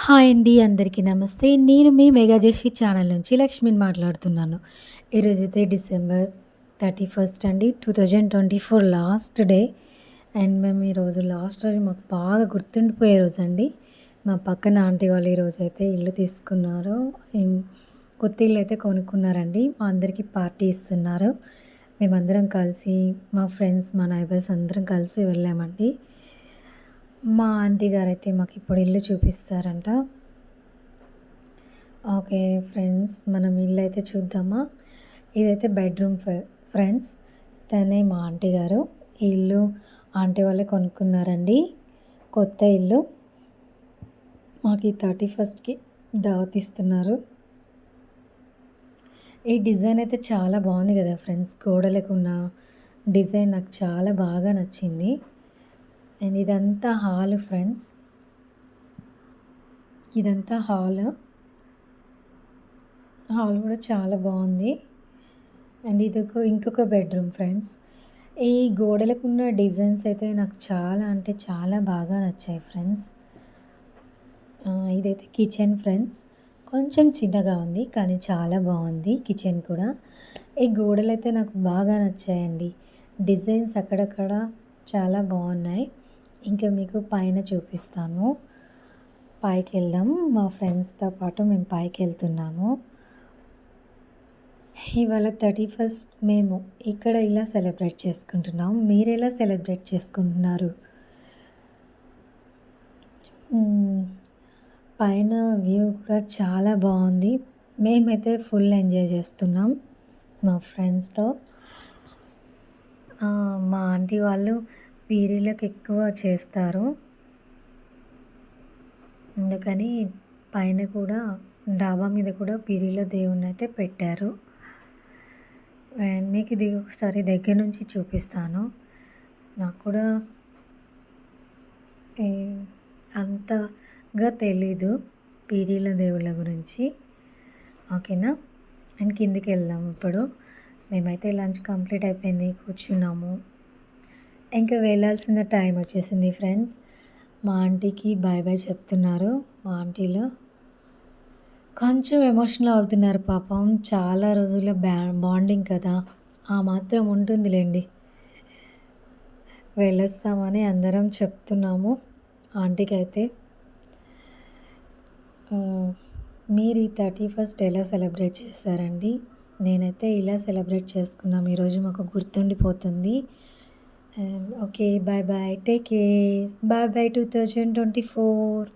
Hi అండి. అందరికీ నమస్తే. నేను మీ మెగాజెస్వి ఛానల్ నుంచి లక్ష్మిని మాట్లాడుతున్నాను. ఈరోజైతే డిసెంబర్ 31 అండి. 2024 లాస్ట్ డే. అండ్ మేము ఈరోజు లాస్ట్ రోజు మాకు బాగా గుర్తుండిపోయే రోజండి. మా పక్కన ఆంటీ వాళ్ళు ఈరోజైతే ఇల్లు తీసుకున్నారు. కొత్త ఇల్లు అయితే కొనుక్కున్నారండి. మా అందరికీ పార్టీ ఇస్తున్నారు. మేమందరం కలిసి మా ఫ్రెండ్స్, మా నైబర్స్ అందరం కలిసి వెళ్ళామండి. మా ఆంటీ గారైతే మాకు ఇప్పుడు ఇల్లు చూపిస్తారంట. ఓకే ఫ్రెండ్స్, మనం ఇల్లు అయితే చూద్దామా. ఇదైతే బెడ్రూమ్ ఫ్రెండ్స్. తనే మా ఆంటీ గారు. ఈ ఇల్లు ఆంటీ వాళ్ళే కొనుక్కున్నారండి. కొత్త ఇల్లు మాకు ఈ 31కి దావత్ ఇస్తున్నారు. ఈ డిజైన్ అయితే చాలా బాగుంది కదా ఫ్రెండ్స్. గోడలకు ఉన్న డిజైన్ నాకు చాలా బాగా నచ్చింది. అండ్ ఇదంతా హాల్ ఫ్రెండ్స్. ఇదంతా హాల్ కూడా చాలా బాగుంది. అండ్ ఇది ఇంకొక బెడ్రూమ్ ఫ్రెండ్స్. ఈ గోడలకు ఉన్న డిజైన్స్ అయితే నాకు చాలా అంటే చాలా బాగా నచ్చాయి ఫ్రెండ్స్. ఇదైతే కిచెన్ ఫ్రెండ్స్. కొంచెం చిన్నగా ఉంది కానీ చాలా బాగుంది కిచెన్ కూడా. ఈ గోడలు అయితే నాకు బాగా నచ్చాయండి. డిజైన్స్ అక్కడక్కడ చాలా బాగున్నాయి. ఇంకా మీకు పైన చూపిస్తాను. పైకి వెళ్దాం. మా ఫ్రెండ్స్తో పాటు మేము పైకి వెళ్తున్నాము. ఇవాళ 31 మేము ఇక్కడ ఇలా సెలబ్రేట్ చేసుకుంటున్నాం. మీరు ఎలా సెలబ్రేట్ చేసుకుంటున్నారు? పైన వ్యూ కూడా చాలా బాగుంది. మేమైతే ఫుల్ ఎంజాయ్ చేస్తున్నాం మా ఫ్రెండ్స్తో. మా ఆంటీ వాళ్ళు పీరీలకు ఎక్కువ చేస్తారు. అందుకని పైన కూడా డాబా మీద కూడా పీరీల దేవుణ్ణి అయితే పెట్టారు. అండ్ మీకు ఇది ఒకసారి దగ్గర నుంచి చూపిస్తాను. నాకు కూడా అంతగా తెలీదు పీరీల దేవుళ్ళ గురించి. ఓకేనా. అండ్ కిందికి వెళ్దాం ఇప్పుడు. మేమైతే లంచ్ కంప్లీట్ అయిపోయింది, కూర్చున్నాము. ఇంకా వెళ్ళాల్సిన టైం వచ్చేసింది ఫ్రెండ్స్. మా ఆంటీకి బాయ్ బాయ్ చెప్తున్నారు. మా ఆంటీలో కొంచెం ఎమోషనల్ అవుతున్నారు పాపం. చాలా రోజుల బాండింగ్ కదా, ఆ మాత్రం ఉంటుందిలేండి. వెళ్ళొస్తామని అందరం చెప్తున్నాము ఆంటీకి అయితే. మీరు ఈ 31 ఎలా సెలబ్రేట్ చేశారండి? నేనైతే ఇలా సెలబ్రేట్ చేసుకున్నాం. ఈరోజు మాకు గుర్తుండిపోతుంది. And okay, bye bye, take care, bye bye 2024.